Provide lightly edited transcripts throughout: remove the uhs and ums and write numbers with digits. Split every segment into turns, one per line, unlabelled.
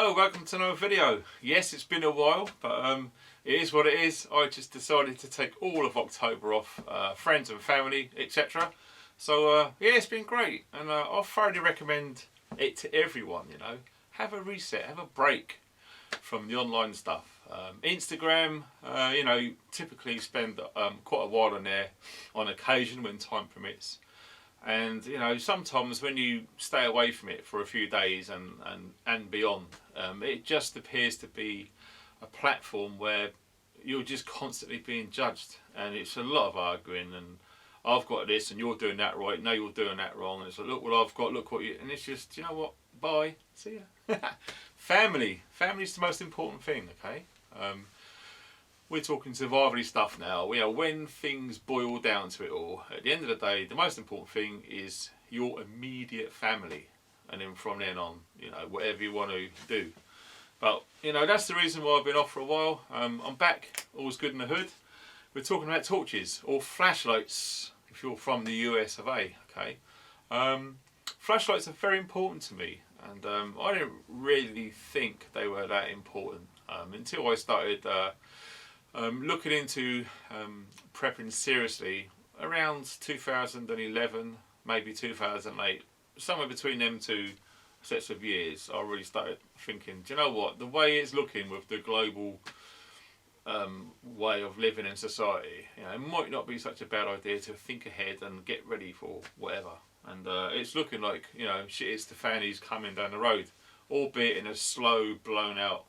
Hello, welcome to another video. Yes, it's been a while, but it is what it is. I just decided to take all of October off, friends and family, etc. So yeah, it's been great, and I thoroughly recommend it to everyone. You know, have a reset, have a break from the online stuff. Instagram, you know, typically spend quite a while on there on occasion when time permits. And you know, sometimes when you stay away from it for a few days and beyond, it just appears to be a platform where you're just constantly being judged, and it's a lot of arguing. And I've got this, and you're doing that right. No, you're doing that wrong. And it's like, look what I've got. Look what you. And it's just, you know what? Bye. See ya. Family's the most important thing. Okay. We're talking survival stuff now. We are when things boil down to it all. At the end of the day, the most important thing is your immediate family, and then from then on, you know, whatever you want to do. But you know, that's the reason why I've been off for a while. I'm back. All's good in the hood. We're talking about torches or flashlights if you're from the US of A. Okay, flashlights are very important to me, and I didn't really think they were that important until I started. Looking into prepping seriously around 2011, maybe 2008, somewhere between them two sets of years, I really started thinking, do you know what, the way it's looking with the global way of living in society, you know, it might not be such a bad idea to think ahead and get ready for whatever. And it's looking like, you know, shit is the fannies coming down the road, albeit in a slow, blown out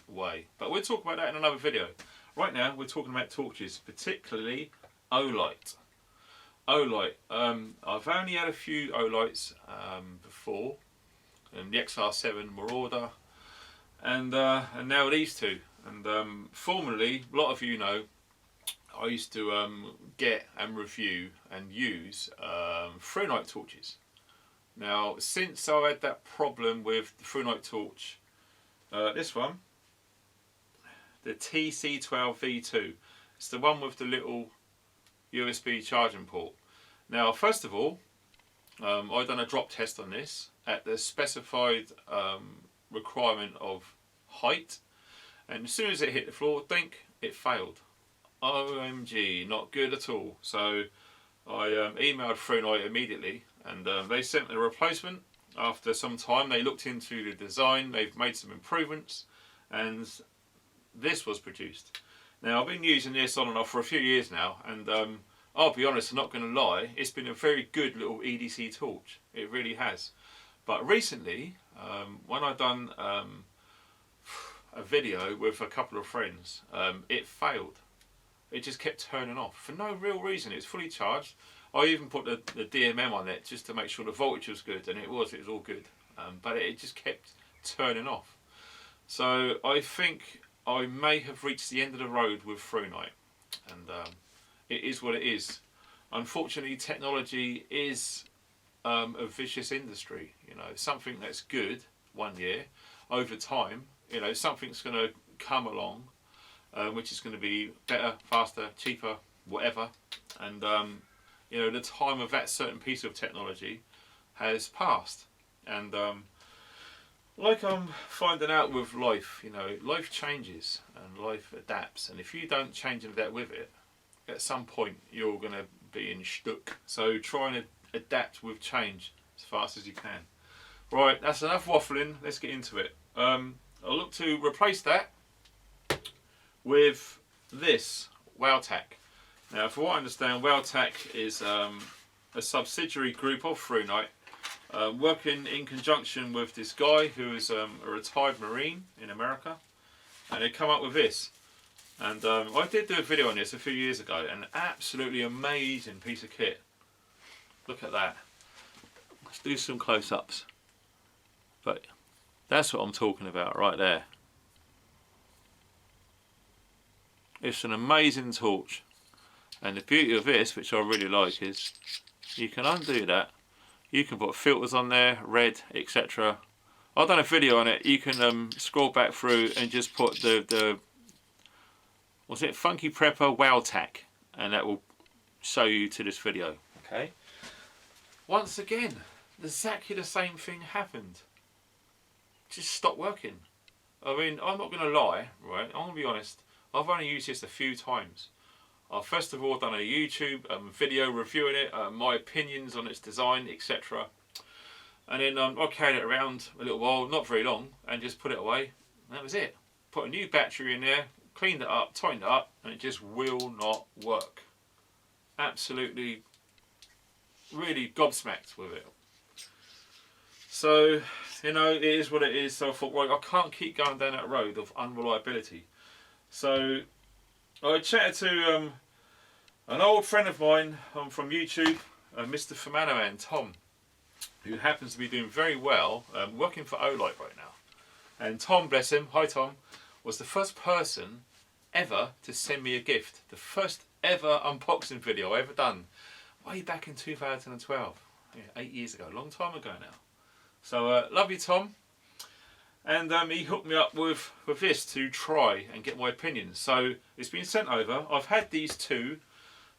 way. But we'll talk about that in another video. Right now, we're talking about torches, particularly Olight. Olight. I've only had a few Olights before, and the XR7 Marauder, and now these two. And formerly, a lot of you know, I used to get and review and use Thrunite torches. Now, since I had that problem with the Thrunite torch, this one, the TC12V2. It's the one with the little USB charging port. Now, first of all, I've done a drop test on this at the specified requirement of height, and as soon as it hit the floor, think it failed. OMG, not good at all. So I emailed Thrunite immediately, and they sent me a replacement. After some time, they looked into the design, they've made some improvements, and this was produced. Now, I've been using this on and off for a few years now, and I'll be honest, I'm not going to lie, it's been a very good little EDC torch. It really has. But recently, when I've done a video with a couple of friends, it failed. It just kept turning off for no real reason. It's fully charged. I even put the DMM on it just to make sure the voltage was good, and it was all good. But it just kept turning off. So I think I may have reached the end of the road with Thrunite, and it is what it is. Unfortunately, technology is a vicious industry. You know, something that's good one year, over time, you know, something's going to come along, which is going to be better, faster, cheaper, whatever, and you know, the time of that certain piece of technology has passed, and like I'm finding out with life, you know, life changes and life adapts, and if you don't change and adapt with it, at some point you're going to be in stuck. So try and adapt with change as fast as you can. Right, that's enough waffling, let's get into it. I'll look to replace that with this Wowtac. Now, from what I understand, Wowtac is a subsidiary group of Thrunite, working in conjunction with this guy who is a retired Marine in America, and they come up with this. And I did do a video on this a few years ago, an absolutely amazing piece of kit. Look at that. Let's do some close-ups. But that's what I'm talking about right there. It's an amazing torch, and the beauty of this, which I really like, is you can undo that. You can put filters on there, red, etc. I've done a video on it. You can scroll back through and just put the what's it, Funky Prepper Wowtac, and that will show you to this video. Okay. Once again, exactly the same thing happened. Just stopped working. I mean, I'm not going to lie, right? I'm going to be honest. I've only used this a few times. I've first of all done a YouTube video reviewing it, my opinions on its design, etc. And then I carried it around a little while, not very long, and just put it away. And that was it. Put a new battery in there, cleaned it up, tightened it up, and it just will not work. Absolutely, really gobsmacked with it. So, you know, it is what it is. So I thought, right, I can't keep going down that road of unreliability. So I chatted to an old friend of mine from YouTube, Mr. Famanoman, Tom, who happens to be doing very well, working for Olight right now. And Tom, bless him, hi Tom, was the first person ever to send me a gift. The first ever unboxing video I ever done, way back in 2012. Yeah, 8 years ago, a long time ago now. So love you, Tom. And he hooked me up with this to try and get my opinion. So it's been sent over. I've had these two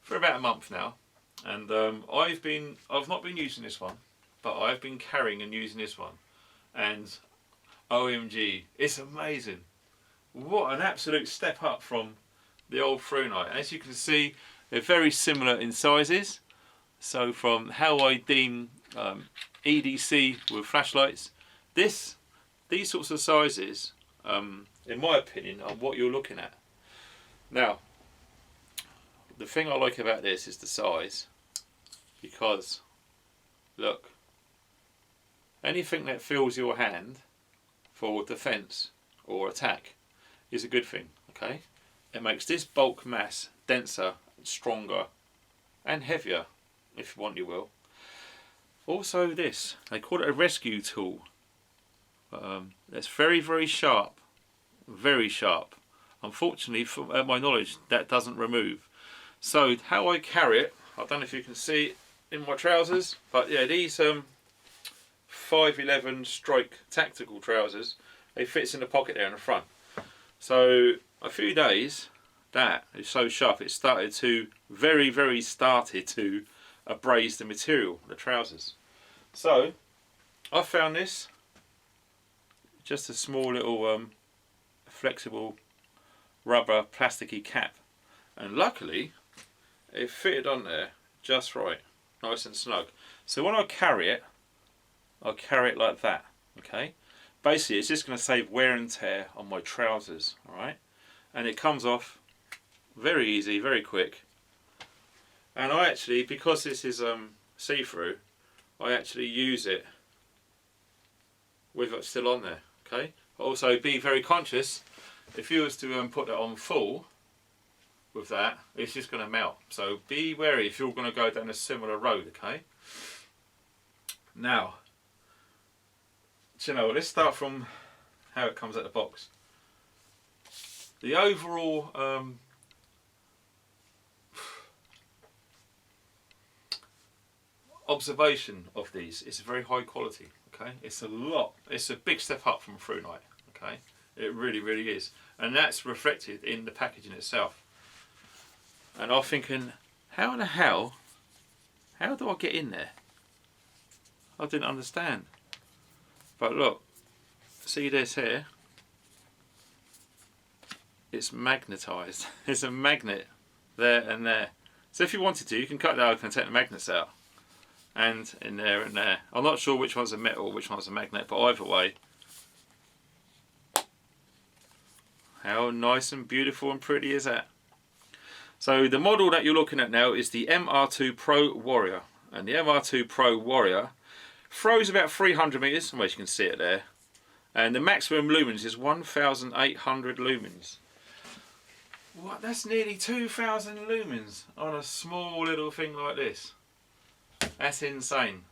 for about a month now, and I've not been using this one, but I've been carrying and using this one, and OMG, it's amazing. What an absolute step up from the old Thrunite. And as you can see, they're very similar in sizes. So from how I deem EDC with flashlights, these sorts of sizes, in my opinion, are what you're looking at. Now, the thing I like about this is the size, because look, anything that fills your hand for defense or attack is a good thing, okay? It makes this bulk mass denser, stronger, and heavier, if you want you will. Also this, they call it a rescue tool. It's very, very sharp, very sharp. Unfortunately, from my knowledge, that doesn't remove. So how I carry it, I don't know if you can see it in my trousers, but yeah, these 511 strike tactical trousers, they fits in the pocket there in the front. So a few days, that is so sharp, it started to started to abrade the material, the trousers. So I found this, just a small little flexible rubber plasticky cap, and luckily it fitted on there just right, nice and snug. So when I carry it like that, okay? Basically it's just going to save wear and tear on my trousers, alright? And it comes off very easy, very quick. And I actually, because this is see-through, I actually use it with it still on there, okay? Also be very conscious, if you was to put that on full with that, it's just going to melt. So be wary if you're going to go down a similar road, okay? Now, you know, let's start from how it comes out of the box. The overall observation of these is very high quality, okay? It's a big step up from Thrunite, okay? It really, really is. And that's reflected in the packaging itself. And I'm thinking, how in the hell, how do I get in there? I didn't understand. But look, see this here? It's magnetised. There's a magnet there and there. So if you wanted to, you can cut that open and take the magnets out. And in there and there. I'm not sure which one's a metal, which one's a magnet, but either way. How nice and beautiful and pretty is that? So the model that you're looking at now is the MR2 Pro WORRIOR. And the MR2 Pro WORRIOR throws about 300 meters, well, you can see it there. And the maximum lumens is 1,800 lumens. What? That's nearly 2,000 lumens on a small little thing like this. That's insane.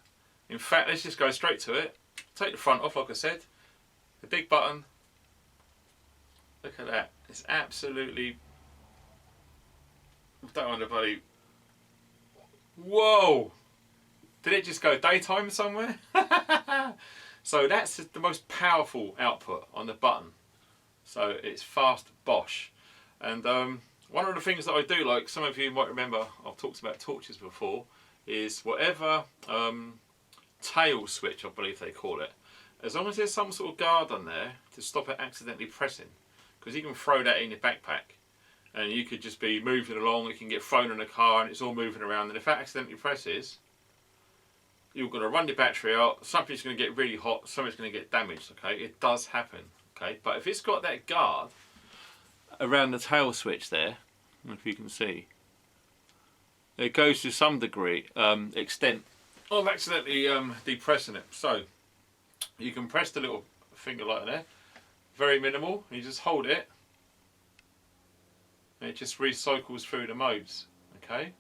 In fact, let's just go straight to it. Take the front off, like I said. The big button. Look at that. It's absolutely... don't want to bloody... Whoa! Did it just go daytime somewhere? So that's the most powerful output on the button. So it's fast Bosch. And one of the things that I do like, some of you might remember, I've talked about torches before, is whatever tail switch, I believe they call it, as long as there's some sort of guard on there to stop it accidentally pressing, because you can throw that in your backpack and you could just be moving along, it can get thrown in a car and it's all moving around, and if that accidentally presses, you're going to run your battery out, something's going to get really hot, something's going to get damaged, okay? It does happen, okay? But if it's got that guard around the tail switch there, if you can see, it goes to some degree, extent of accidentally depressing it. So you can press the little finger like that, very minimal, and you just hold it, and it just recycles through the modes, okay?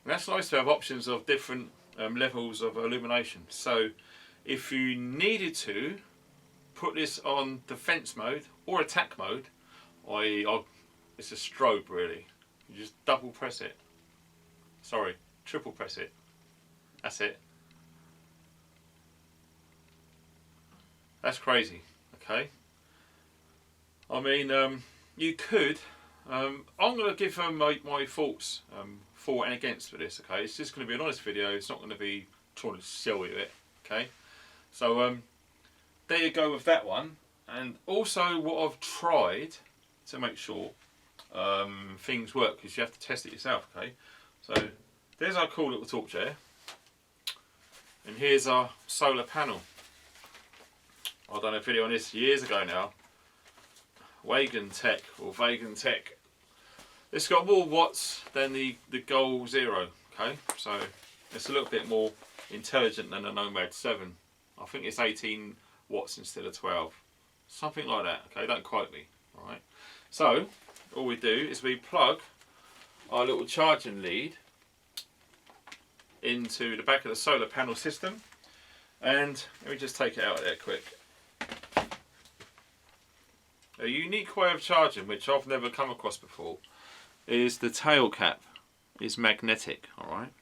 And that's nice to have options of different levels of illumination. So if you needed to put this on defense mode or attack mode, it's a strobe really. You just double press it. Sorry, triple press it. That's it. That's crazy, okay? I mean, you could. I'm going to give my thoughts for and against for this, okay? It's just going to be an honest video, it's not going to be trying to sell you it, okay? So, there you go with that one. And also what I've tried to make sure things work, because you have to test it yourself, okay? So there's our cool little torch there, and here's our solar panel. I've done a video on this years ago now. Wowtac or Wowtac. It's got more watts than the Goal Zero, okay? So it's a little bit more intelligent than the Nomad 7. I think it's 18 watts instead of 12. Something like that, okay? Don't quote me, alright? So all we do is we plug our little charging lead into the back of the solar panel system, and let me just take it out of there quick. A unique way of charging, which I've never come across before, is the tail cap is magnetic, alright?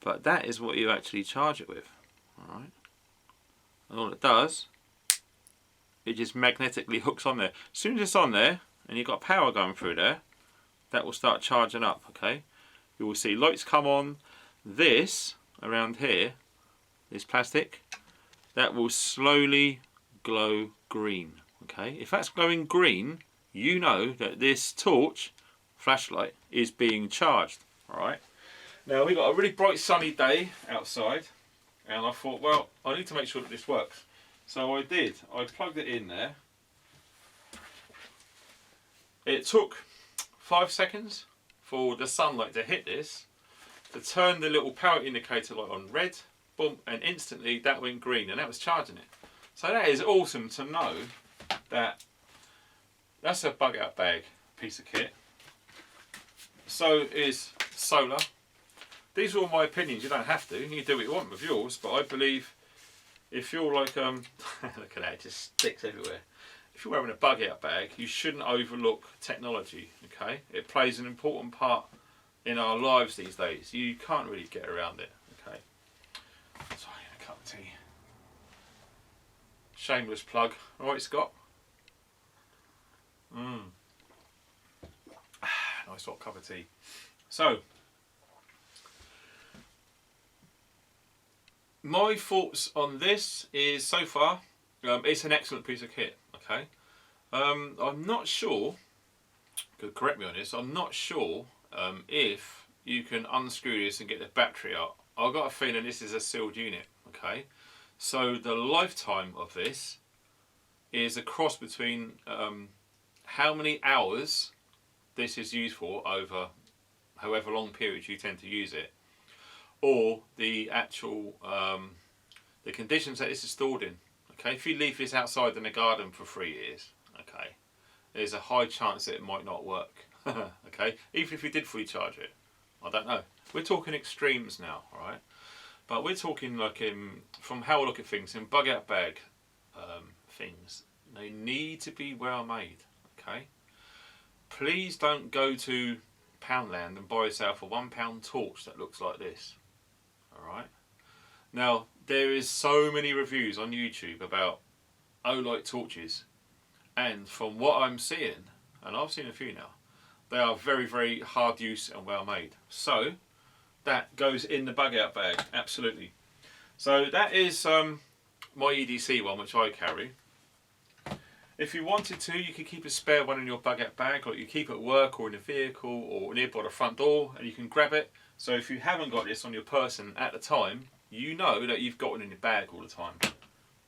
But that is what you actually charge it with, alright? And all it does, it just magnetically hooks on there. As soon as it's on there, and you've got power going through there, that will start charging up, okay? You will see lights come on. This, around here, this plastic, that will slowly glow green, okay? If that's glowing green, you know that this torch, flashlight, is being charged, alright? Now, we've got a really bright sunny day outside, and I thought, well, I need to make sure that this works. So I did. I plugged it in there. It took 5 seconds for the sunlight to hit this, to turn the little power indicator light on red, boom, and instantly that went green, and that was charging it. So that is awesome to know that that's a bug out bag piece of kit. So is solar. These are all my opinions, you don't have to, you can do what you want with yours, but I believe if you're like, look at that, it just sticks everywhere. If you're wearing a bug out bag, you shouldn't overlook technology, okay? It plays an important part in our lives these days. You can't really get around it, okay? Sorry, a cup of tea. Shameless plug. Alright, Scott? Nice hot cup of tea. So, my thoughts on this is, so far, it's an excellent piece of kit, okay? I'm not sure, could correct me on this, I'm not sure if you can unscrew this and get the battery out. I've got a feeling this is a sealed unit, okay? So the lifetime of this is a cross between how many hours this is used for over however long periods you tend to use it, or the actual the conditions that this is stored in. Okay, if you leave this outside in the garden for 3 years, okay, there's a high chance that it might not work. Okay, even if you did fully charge it, I don't know. We're talking extremes now, alright? But we're talking like from how I look at things, in bug out bag things, they need to be well made, okay? Please don't go to Poundland and buy yourself a £1 torch that looks like this, alright? Now, there is so many reviews on YouTube about Olight torches, and from what I'm seeing, and I've seen a few now, they are very, very hard use and well made. So that goes in the bug out bag, absolutely. So that is my EDC one, which I carry. If you wanted to, you could keep a spare one in your bug-out bag, like you keep at work or in a vehicle or nearby the front door, and you can grab it. So if you haven't got this on your person at the time, you know that you've got it in your bag all the time.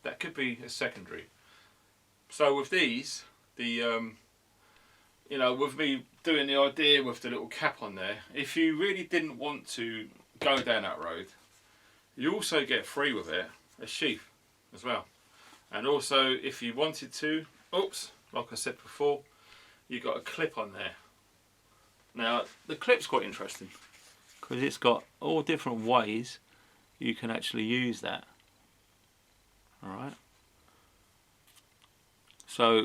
That could be a secondary. So with these, the you know, with me doing the idea with the little cap on there, if you really didn't want to go down that road, you also get free with it a sheath as well. And also, if you wanted to, oops, like I said before, you got a clip on there. Now the clip's quite interesting because it's got all different ways you can actually use that. Alright, so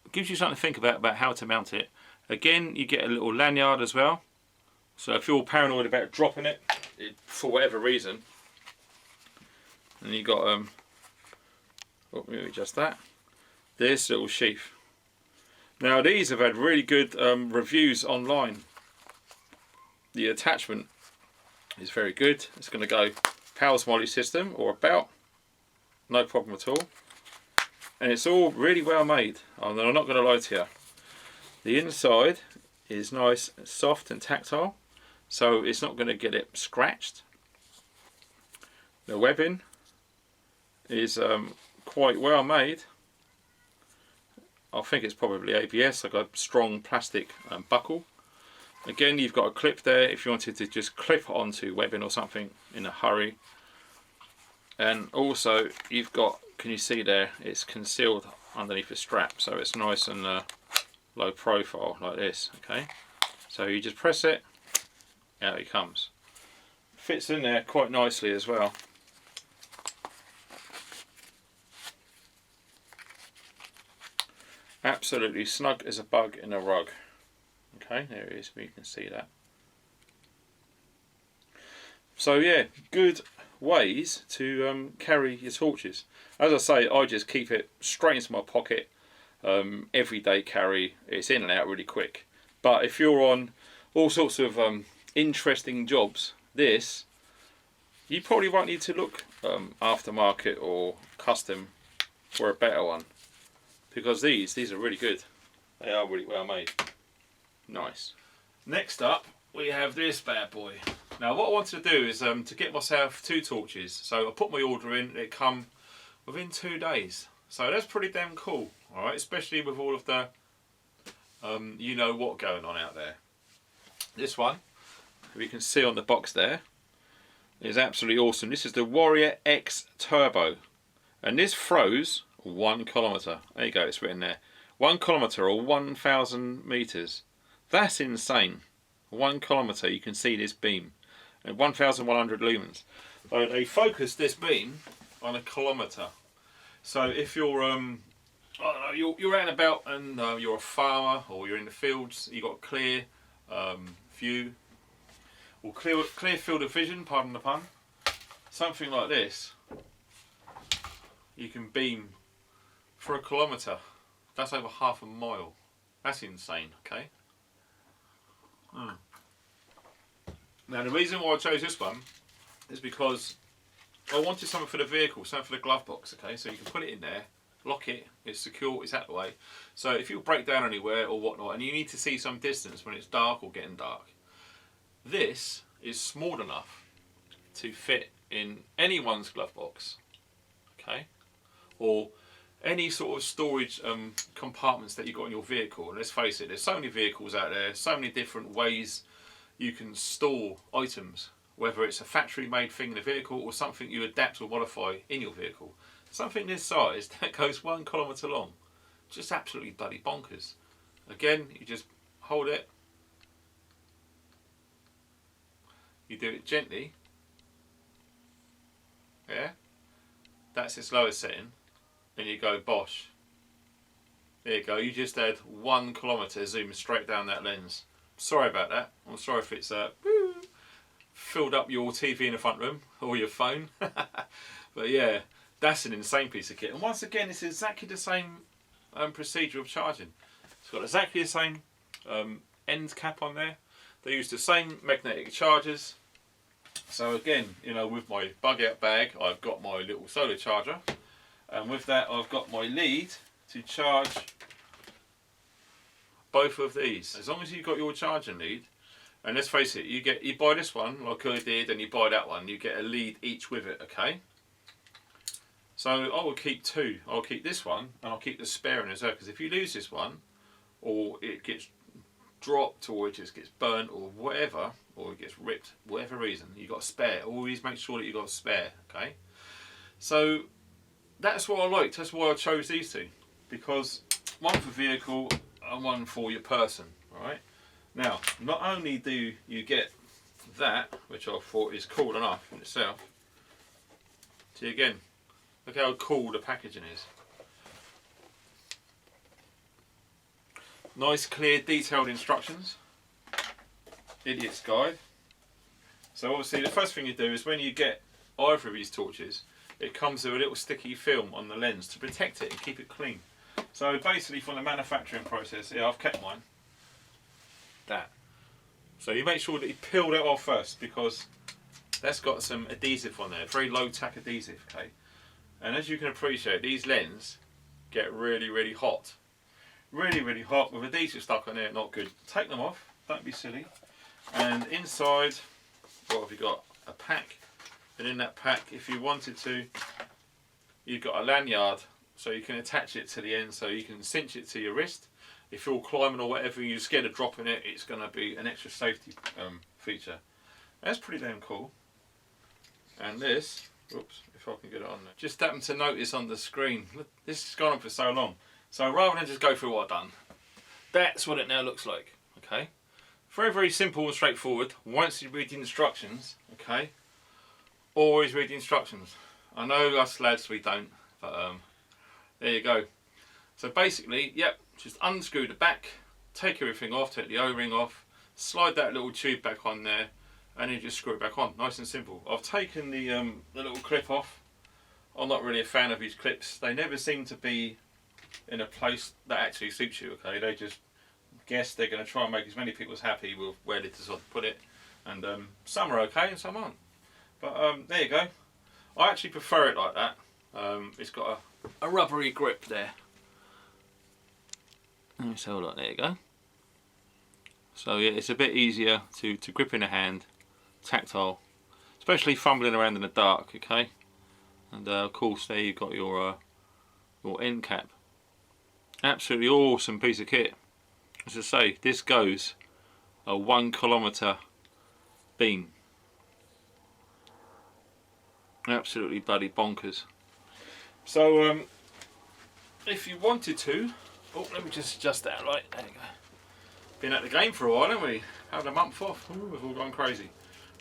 it gives you something to think about how to mount it. Again, you get a little lanyard as well, so if you're paranoid about dropping it for whatever reason, and you got oh, maybe just that, this little sheath. Now these have had really good reviews online. The attachment is very good. It's going to go power smiley system or about, no problem at all, and it's all really well made. And I'm not going to lie to you, the inside is nice, soft and tactile, so it's not going to get it scratched. The webbing is quite well made. I think it's probably ABS. I've got a strong plastic buckle. Again, you've got a clip there if you wanted to just clip onto webbing or something in a hurry. And also you've got, can you see there, it's concealed underneath the strap, so it's nice and low profile like this. Okay, so you just press it, out it comes. Fits in there quite nicely as well. Absolutely snug as a bug in a rug. Okay, there it is, you can see that. So yeah, good ways to carry your torches. As I say, I just keep it straight into my pocket. Everyday carry, it's in and out really quick. But if you're on all sorts of interesting jobs, this, you probably won't need to look aftermarket or custom for a better one, because these are really good. They are really well made. Nice. Next up, we have this bad boy. Now what I wanted to do is to get myself 2 torches. So I put my order in, it come within 2 days. So that's pretty damn cool, alright, especially with all of the you know what going on out there. This one, if you can see on the box there, is absolutely awesome. This is the WORRIOR X Turbo, and this throws 1 kilometre. There you go, it's written there. 1 kilometre or 1,000 metres. That's insane. 1 kilometre, you can see this beam, and 1,100 lumens. So they focused this beam on 1 kilometre. So if you're I don't know, you're out and about and you're a farmer or you're in the fields, you've got a clear view or clear field of vision, pardon the pun, something like this, you can beam for 1 kilometre. That's over half a mile. That's insane, okay? Now the reason why I chose this one is because I wanted something for the vehicle, something for the glove box, okay? So you can put it in there, lock it, it's secure, it's out of the way. So if you break down anywhere or whatnot and you need to see some distance when it's dark or getting dark, this is small enough to fit in anyone's glove box, okay? Or any sort of storage compartments that you've got in your vehicle. And let's face it, there's so many vehicles out there, so many different ways you can store items, whether it's a factory made thing in the vehicle or something you adapt or modify in your vehicle. Something this size that goes 1 kilometre long, just absolutely bloody bonkers. Again, you just hold it, you do it gently, yeah, that's its lowest setting, and you go bosh. There you go, you just had 1 kilometre zoom straight down that lens. Sorry about that, I'm sorry if it's filled up your TV in the front room or your phone. But yeah, that's an insane piece of kit. And once again, it's exactly the same procedure of charging. It's got exactly the same end cap on there. They use the same magnetic chargers. So again, you know, with my bug out bag, I've got my little solar charger, and with that I've got my lead to charge both of these. As long as you've got your charging lead, and let's face it, you buy this one like I did, and you buy that one, you get a lead each with it, okay? So I will keep two. I'll keep this one, and I'll keep the spare in as well, because if you lose this one, or it gets dropped, or it just gets burnt, or whatever, or it gets ripped, whatever reason, you've got a spare. Always make sure that you've got a spare, okay? So that's what I liked. That's why I chose these two, because one for vehicle and one for your person, alright? Now, not only do you get that, which I thought is cool enough in itself, see again, look how cool the packaging is. Nice, clear, detailed instructions. Idiot's guide. So obviously the first thing you do is when you get either of these torches, it comes with a little sticky film on the lens to protect it and keep it clean. So basically from the manufacturing process, yeah, I've kept mine. That. So you make sure that you peel that off first, because that's got some adhesive on there, very low tack adhesive, okay? And as you can appreciate, these lenses get really, really hot. Really, really hot with adhesive stuck on there, not good. Take them off, don't be silly. And inside, what have you got? A pack. And in that pack, if you wanted to, you've got a lanyard, so you can attach it to the end, so you can cinch it to your wrist. If you're climbing or whatever, you're scared of dropping it, it's going to be an extra safety feature. That's pretty damn cool. And this, oops, if I can get it on there. Just happened to notice on the screen, look, this has gone on for so long. So rather than just go through what I've done, that's what it now looks like, okay? Very, very simple and straightforward. Once you read the instructions, okay, always read the instructions. I know us lads, we don't, but there you go. So basically, yep, just unscrew the back, take everything off, take the O-ring off, slide that little tube back on there, and then just screw it back on. Nice and simple. I've taken the little clip off. I'm not really a fan of these clips. They never seem to be in a place that actually suits you, okay? They just guess they're going to try and make as many people as happy with where they decide to put it. And some are okay and some aren't. But there you go. I actually prefer it like that. It's got a rubbery grip there. So like, there you go. So yeah, it's a bit easier to grip in the hand, tactile, especially fumbling around in the dark, okay? And of course there you've got your end cap. Absolutely awesome piece of kit. As I say, this goes a 1 kilometre beam. Absolutely bloody bonkers. So if you wanted to, oh, let me just adjust that light. There you go. Been at the game for a while, haven't we? Had a month off. Ooh, we've all gone crazy.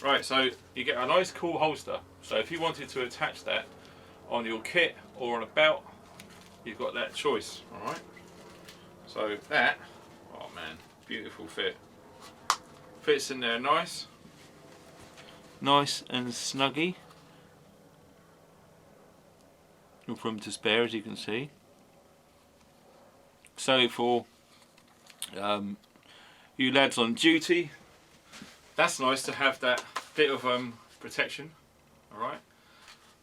Right, so you get a nice cool holster. So if you wanted to attach that on your kit or on a belt, you've got that choice. All right. So that, oh man, beautiful fit. Fits in there nice. Nice and snuggy. No room to spare, as you can see. So for you lads on duty, that's nice to have that bit of protection. Alright,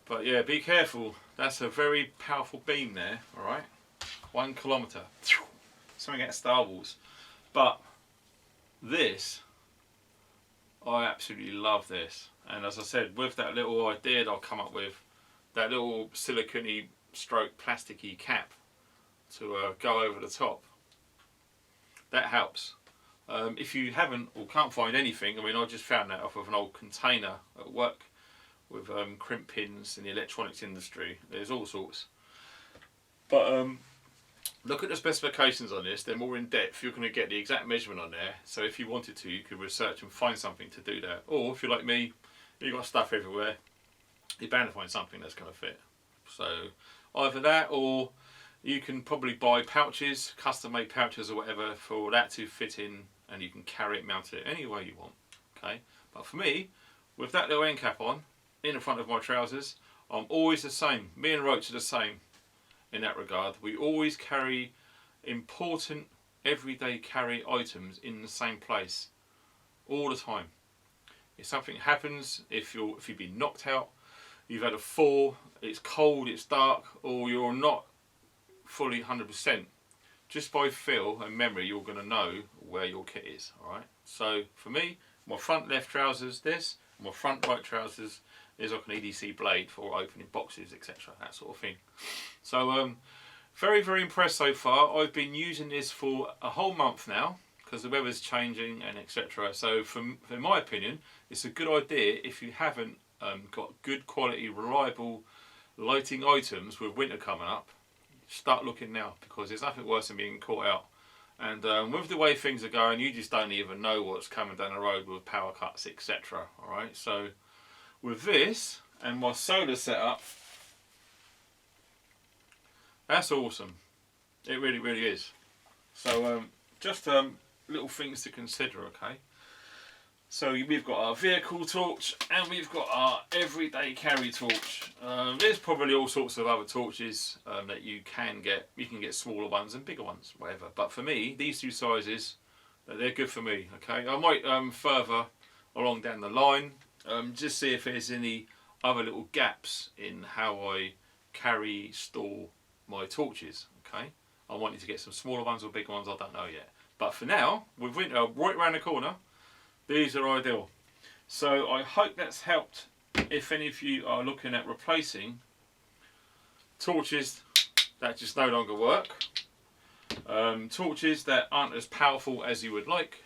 but yeah, be careful, that's a very powerful beam there. Alright, 1 kilometre, something out of Star Wars. But this, I absolutely love this. And as I said, with that little idea that I've come up with, that little silicone-y stroke plasticky cap to go over the top, that helps. If you haven't or can't find anything, I mean, I just found that off of an old container at work with crimp pins in the electronics industry. There's all sorts. But look at the specifications on this. They're more in depth. You're going to get the exact measurement on there. So if you wanted to, you could research and find something to do that. Or if you're like me, you've got stuff everywhere, you're bound to find something that's going to fit. So either that, or you can probably buy pouches, custom made pouches or whatever, for that to fit in, and you can carry it, mount it any way you want. Okay, but for me, with that little end cap on in the front of my trousers, I'm always the same. Me and Roach are the same in that regard. We always carry important everyday carry items in the same place all the time. If something happens, if you've been knocked out, you've had a fall, it's cold, it's dark, or you're not fully 100%, just by feel and memory, you're going to know where your kit is. All right. So for me, my front left trousers this, my front right trousers is like an EDC blade for opening boxes, etc. That sort of thing. So very, very impressed so far. I've been using this for a whole month now because the weather's changing and etc. So in my opinion, it's a good idea if you haven't got good quality, reliable lighting items with winter coming up. Start looking now, because there's nothing worse than being caught out. And with the way things are going, you just don't even know what's coming down the road with power cuts, etc. Alright, so with this and my solar setup, that's awesome. It really, really is. So just little things to consider, okay? So we've got our vehicle torch and we've got our everyday carry torch. There's probably all sorts of other torches that you can get. You can get smaller ones and bigger ones, whatever. But for me, these two sizes, they're good for me. Okay, I might further along down the line just see if there's any other little gaps in how I store my torches. Okay, I want you to get some smaller ones or bigger ones. I don't know yet. But for now, with winter right around the corner, these are ideal. So I hope that's helped if any of you are looking at replacing torches that just no longer work. Torches that aren't as powerful as you would like.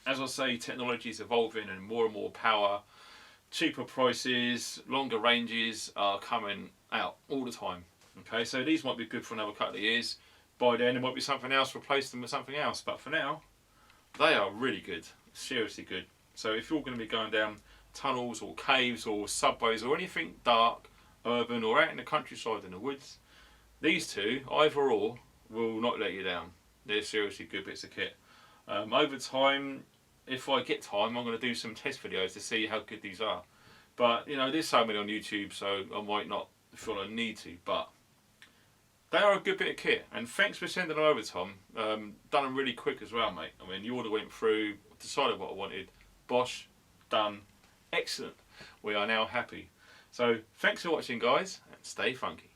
As I say, technology is evolving and more power, cheaper prices, longer ranges are coming out all the time. Okay, so these might be good for another couple of years. By then there might be something else, replace them with something else. But for now, they are really good. Seriously good. So if you're going to be going down tunnels or caves or subways or anything dark, urban or out in the countryside in the woods, these two, either or, will not let you down. They're seriously good bits of kit. Over time, if I get time, I'm going to do some test videos to see how good these are. But you know, there's so many on YouTube, so I might not feel I need to, but they are a good bit of kit, and thanks for sending them over, Tom. Done them really quick as well, mate. I mean, the order went through, decided what I wanted, bosh, done, excellent. We are now happy. So thanks for watching, guys, and stay funky.